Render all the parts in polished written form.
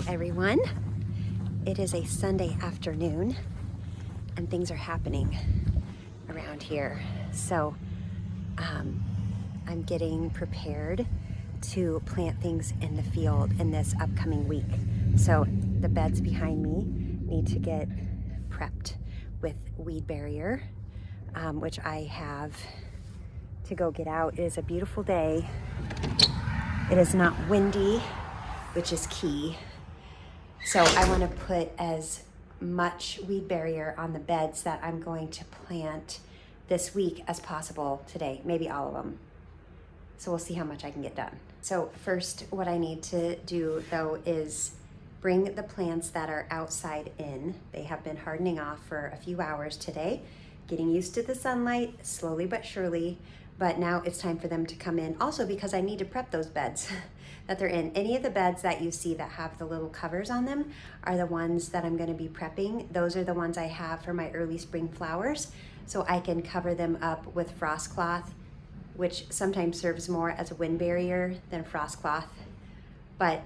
everyone. It is a Sunday afternoon and things are happening around here. So I'm getting prepared to plant things in the field in this upcoming week. So the beds behind me need to get prepped with weed barrier, which I have to go get out. It is a beautiful day. It is not windy, which is key. So I want to put as much weed barrier on the beds that I'm going to plant this week as possible today, maybe all of them. So we'll see how much I can get done. So first, what I need to do though is bring the plants that are outside in. They have been hardening off for a few hours today, getting used to the sunlight slowly but surely, but now it's time for them to come in. Also because I need to prep those beds that they're in. Any of the beds that you see that have the little covers on them are the ones that I'm gonna be prepping. Those are the ones I have for my early spring flowers, so I can cover them up with frost cloth, which sometimes serves more as a wind barrier than frost cloth. But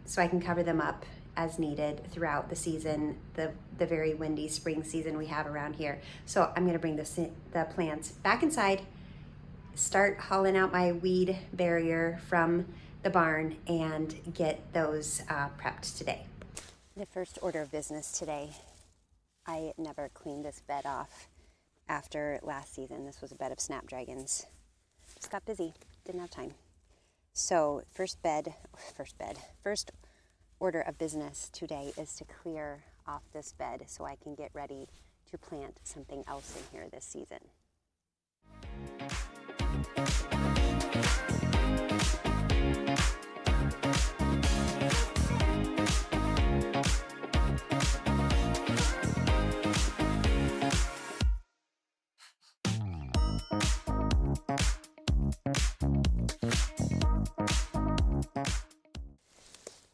so I can cover them up as needed throughout the season, the very windy spring season we have around here. So I'm gonna bring the plants back inside, start hauling out my weed barrier from the barn and get those prepped today. The first order of business today, I never cleaned this bed off after last season. This was a bed of snapdragons. Just got busy, didn't have time. So first order of business today is to clear off this bed so I can get ready to plant something else in here this season.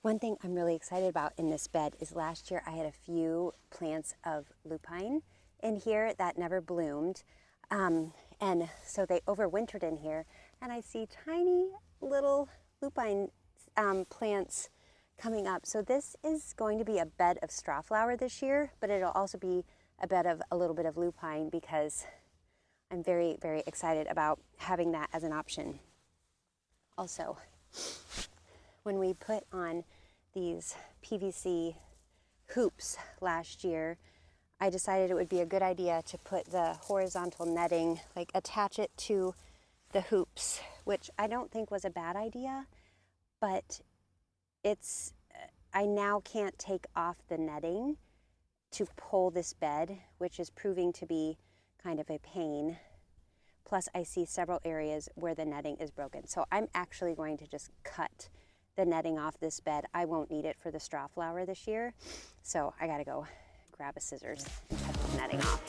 One thing I'm really excited about in this bed is last year I had a few plants of lupine in here that never bloomed. And so they overwintered in here, and I see tiny little lupine plants coming up. So this is going to be a bed of straw flower this year, but it'll also be a bed of a little bit of lupine because I'm very, very excited about having that as an option. Also, when we put on these PVC hoops last year, I decided it would be a good idea to put the horizontal netting, like attach it to the hoops, which I don't think was a bad idea, but I now can't take off the netting to pull this bed, which is proving to be kind of a pain. Plus I see several areas where the netting is broken. So I'm actually going to just cut the netting off this bed. I won't need it for the straw flower this year. So I gotta go grab a scissors and cut the netting off.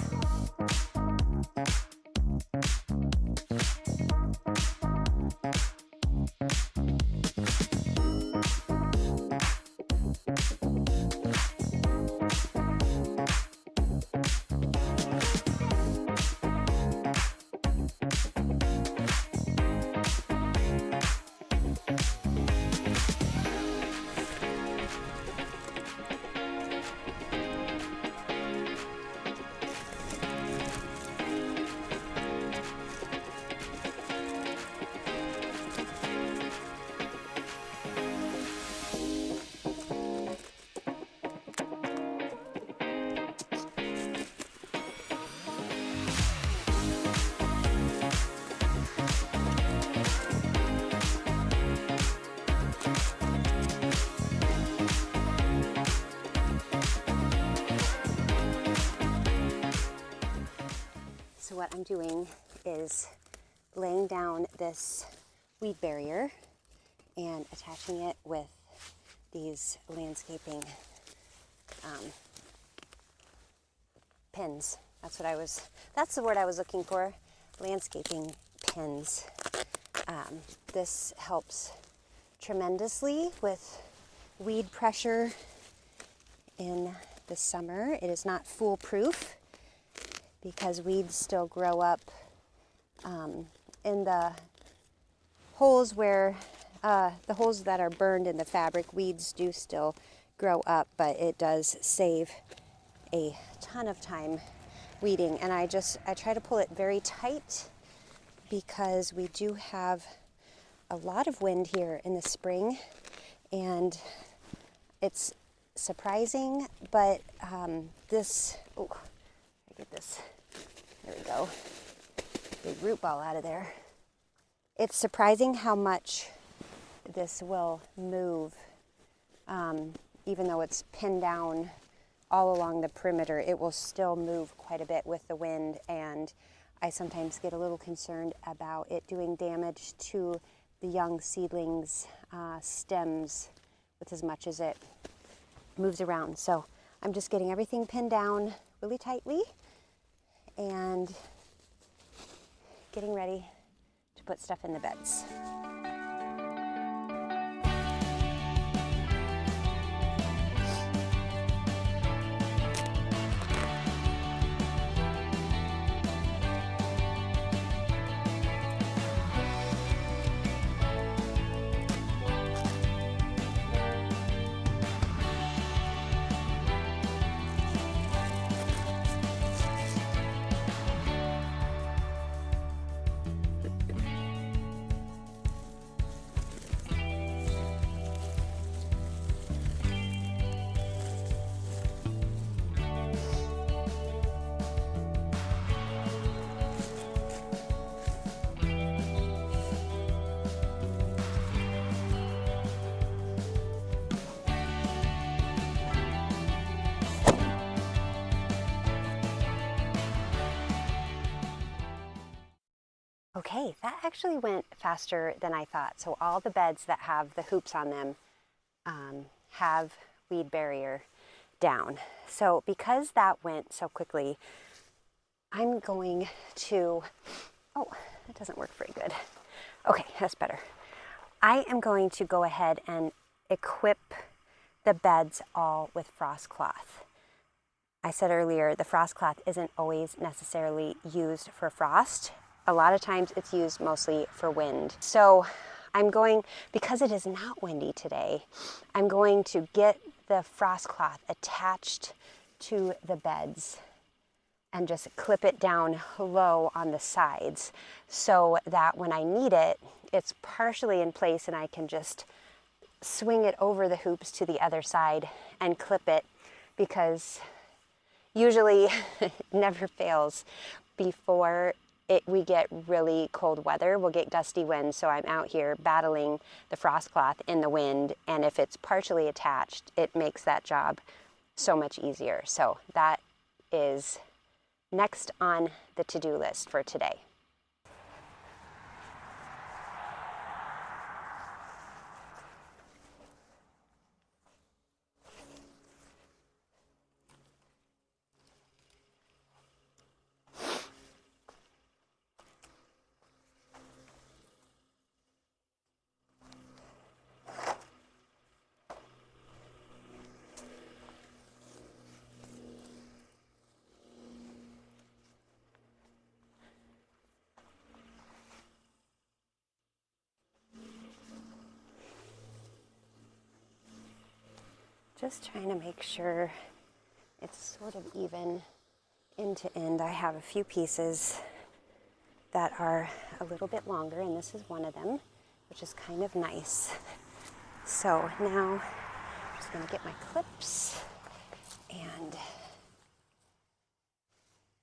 So what I'm doing is laying down this weed barrier and attaching it with these landscaping pins. That's the word I was looking for, landscaping pins. This helps tremendously with weed pressure in the summer. It is not foolproof because weeds still grow up in the holes where the holes that are burned in the fabric. Weeds do still grow up, but it does save a ton of time weeding. And I try to pull it very tight because we do have a lot of wind here in the spring, and it's surprising, but this, oh, I get this, there we go, big root ball out of there. It's surprising how much this will move, even though it's pinned down all along the perimeter, it will still move quite a bit with the wind, and I sometimes get a little concerned about it doing damage to the young seedlings' stems with as much as it moves around. So I'm just getting everything pinned down really tightly and getting ready to put stuff in the beds. Okay, that actually went faster than I thought. So all the beds that have the hoops on them have weed barrier down. So because that went so quickly, I'm going to, oh, that doesn't work very good. Okay, that's better. I am going to go ahead and equip the beds all with frost cloth. I said earlier, the frost cloth isn't always necessarily used for frost. A lot of times it's used mostly for wind. So I'm going, because it is not windy today, I'm going to get the frost cloth attached to the beds and just clip it down low on the sides so that when I need it, it's partially in place and I can just swing it over the hoops to the other side and clip it, because usually it never fails before we get really cold weather. We'll get gusty winds, so I'm out here battling the frost cloth in the wind, and if it's partially attached, it makes that job so much easier. So that is next on the to-do list for today. Just trying to make sure it's sort of even end to end. I have a few pieces that are a little bit longer, and this is one of them, which is kind of nice. So now I'm just going to get my clips and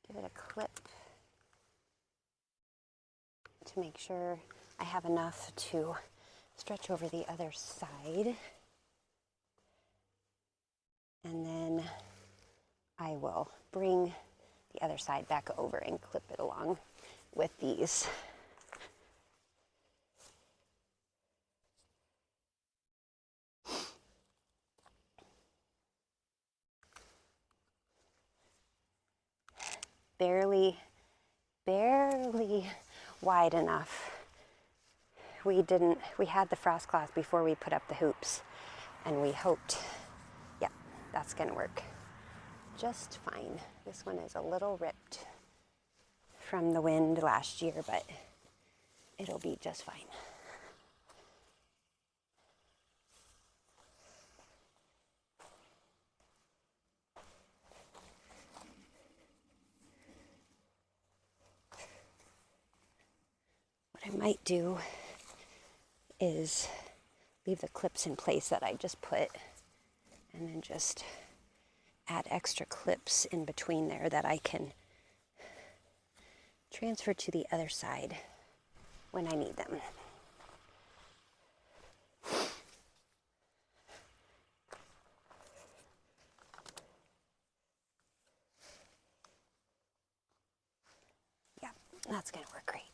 give it a clip to make sure I have enough to stretch over the other side. And then I will bring the other side back over and clip it along with these. Barely wide enough. We had the frost cloth before we put up the hoops, and we hoped, yeah, that's gonna work just fine. This one is a little ripped from the wind last year, but it'll be just fine. might do is leave the clips in place that I just put, and then just add extra clips in between there that I can transfer to the other side when I need them. Yeah, that's going to work great.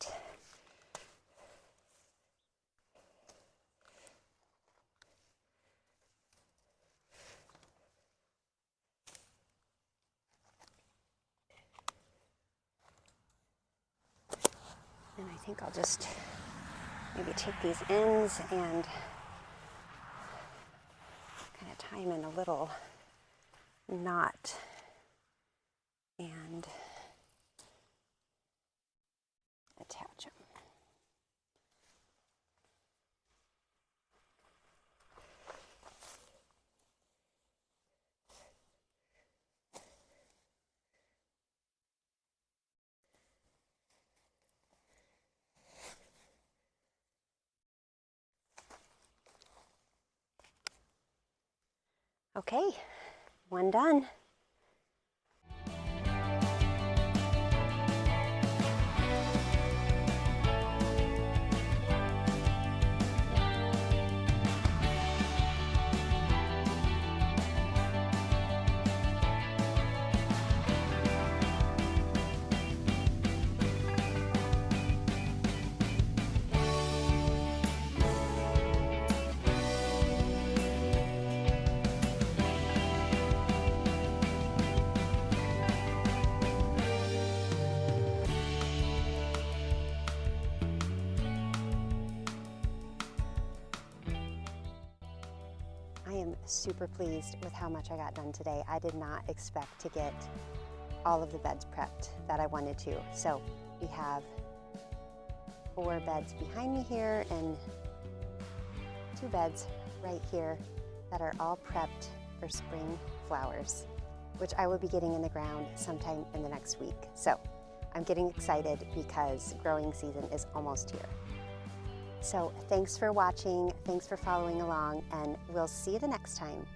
And I think I'll just maybe take these ends and kind of tie them in a little knot and attach them. Okay, one done. I am super pleased with how much I got done today. I did not expect to get all of the beds prepped that I wanted to. So we have 4 beds behind me here and 2 beds right here that are all prepped for spring flowers, which I will be getting in the ground sometime in the next week. So I'm getting excited because growing season is almost here. So thanks for watching, thanks for following along, and we'll see you the next time.